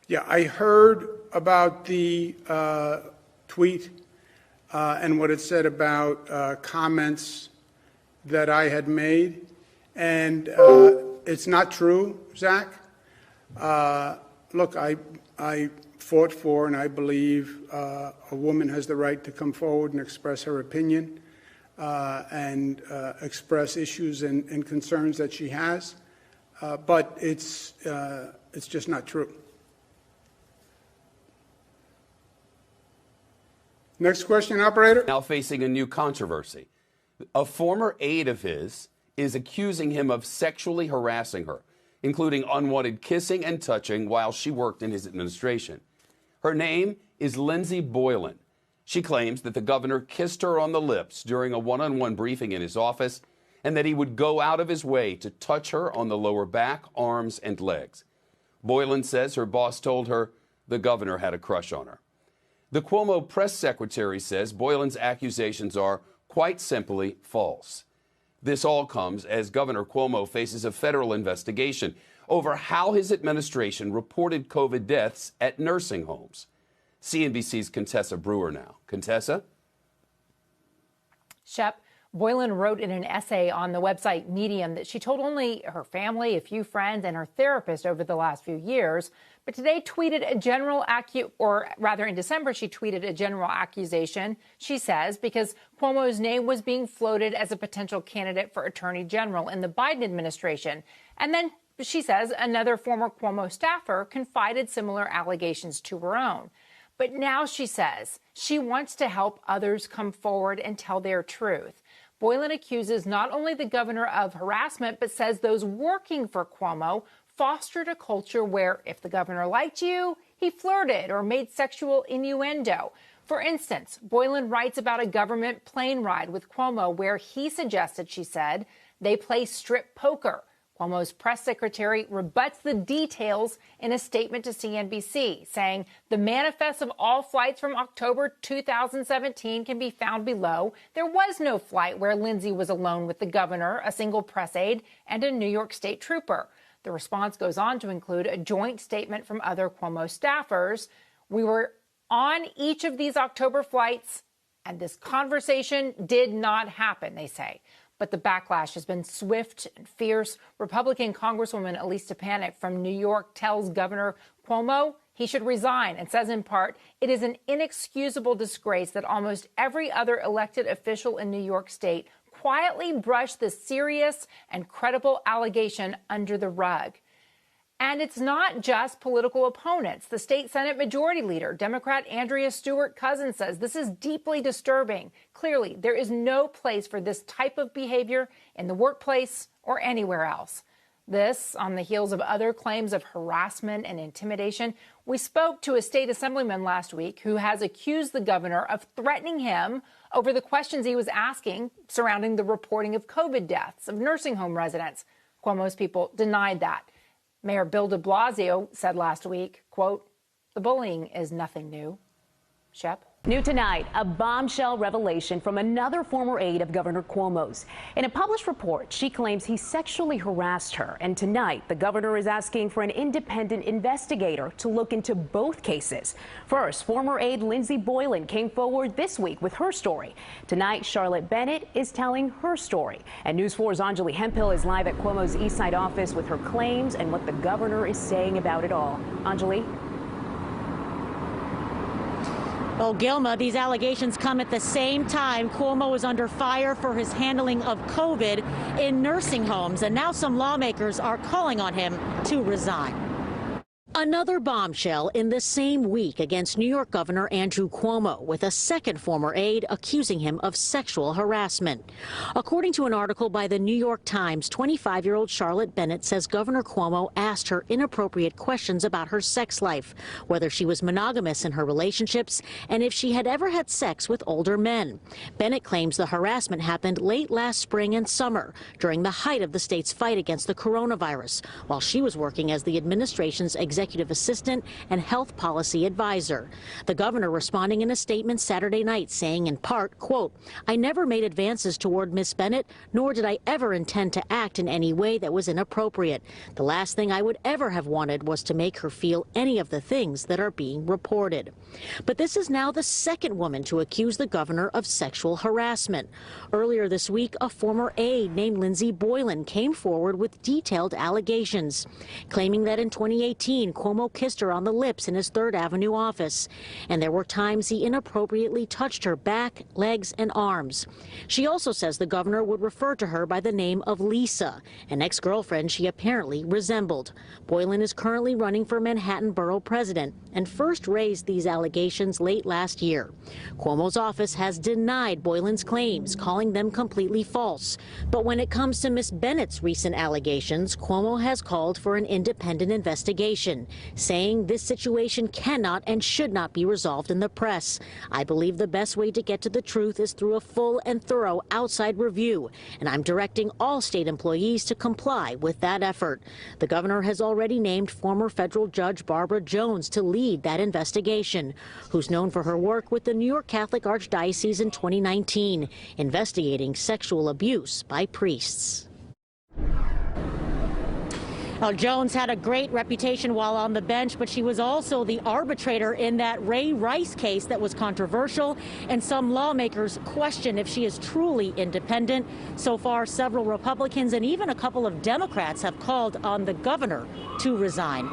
Yeah, I heard about the tweet and what it said about comments that I had made, and it's not true, Zach. Look, I fought for and I believe a woman has the right to come forward and express her opinion and express issues and concerns that she has, but it's just not true. Next question, operator. Now facing a new controversy. A former aide of his is accusing him of sexually harassing her, including unwanted kissing and touching while she worked in his administration. Her name is Lindsay Boylan. She claims that the governor kissed her on the lips during a one-on-one briefing in his office and that he would go out of his way to touch her on the lower back, arms, and legs. Boylan says her boss told her the governor had a crush on her. The Cuomo press secretary says Boylan's accusations are, quite simply, false. This all comes as Governor Cuomo faces a federal investigation over how his administration reported COVID deaths at nursing homes. CNBC's Contessa Brewer now. Contessa? Shep, Boylan wrote in an essay on the website Medium that she told only her family, a few friends, and her therapist over the last few years. But today tweeted in December, she tweeted a general accusation, she says, because Cuomo's name was being floated as a potential candidate for attorney general in the Biden administration. And then, she says, another former Cuomo staffer confided similar allegations to her own. But now she says she wants to help others come forward and tell their truth. Boylan accuses not only the governor of harassment, but says those working for Cuomo fostered a culture where if the governor liked you, he flirted or made sexual innuendo. For instance, Boylan writes about a government plane ride with Cuomo where he suggested, she said, they play strip poker. Cuomo's press secretary rebuts the details in a statement to CNBC, saying the manifests of all flights from October 2017 can be found below. There was no flight where Lindsay was alone with the governor, a single press aide, and a New York State trooper. The response goes on to include a joint statement from other Cuomo staffers. We were on each of these October flights, and this conversation did not happen, they say. But the backlash has been swift and fierce. Republican Congresswoman Elise Stefanik from New York tells Governor Cuomo he should resign and says in part, it is an inexcusable disgrace that almost every other elected official in New York State quietly brushed this serious and credible allegation under the rug. And it's not just political opponents. The state Senate Majority Leader, Democrat Andrea Stewart-Cousins, says this is deeply disturbing. Clearly, there is no place for this type of behavior in the workplace or anywhere else. This on the heels of other claims of harassment and intimidation. We spoke to a state assemblyman last week who has accused the governor of threatening him over the questions he was asking surrounding the reporting of COVID deaths of nursing home residents. Cuomo's people denied that. Mayor Bill de Blasio said last week, quote, the bullying is nothing new. Shep? New tonight, a bombshell revelation from another former aide of Governor Cuomo's. In a published report, she claims he sexually harassed her. And tonight, the governor is asking for an independent investigator to look into both cases. First, former aide Lindsay Boylan came forward this week with her story. Tonight, Charlotte Bennett is telling her story. And News 4's Anjali Hemphill is live at Cuomo's East Side office with her claims and what the governor is saying about it all. Anjali? Well, Gilma, these allegations come at the same time Cuomo is under fire for his handling of COVID in nursing homes, and now some lawmakers are calling on him to resign. Another bombshell in the same week against New York Governor Andrew Cuomo, with a second former aide accusing him of sexual harassment. According to an article by the New York Times, 25-year-old Charlotte Bennett says Governor Cuomo asked her inappropriate questions about her sex life, whether she was monogamous in her relationships, and if she had ever had sex with older men. Bennett claims the harassment happened late last spring and summer, during the height of the state's fight against the coronavirus, while she was working as the administration's executive executive assistant and health policy advisor. The governor responding in a statement Saturday night saying in part, quote, "I never made advances toward Miss Bennett, nor did I ever intend to act in any way that was inappropriate. The last thing I would ever have wanted was to make her feel any of the things that are being reported." But this is now the second woman to accuse the governor of sexual harassment. Earlier this week, a former aide named Lindsay Boylan came forward with detailed allegations, claiming that in 2018, Cuomo kissed her on the lips in his 3rd Avenue office, and there were times he inappropriately touched her back, legs, and arms. She also says the governor would refer to her by the name of Lisa, an ex-girlfriend she apparently resembled. Boylan is currently running for Manhattan Borough President and first raised these allegations late last year. Cuomo's office has denied Boylan's claims, calling them completely false. But when it comes to Miss Bennett's recent allegations, Cuomo has called for an independent investigation, saying this situation cannot and should not be resolved in the press. "I believe the best way to get to the truth is through a full and thorough outside review, and I'm directing all state employees to comply with that effort." The governor has already named former federal judge Barbara Jones to lead that investigation, who's known for her work with the New York Catholic Archdiocese in 2019, investigating sexual abuse by priests. Well, Jones had a great reputation while on the bench, but she was also the arbitrator in that Ray Rice case that was controversial, and some lawmakers question if she is truly independent. So far, several Republicans and even a couple of Democrats have called on the governor to resign.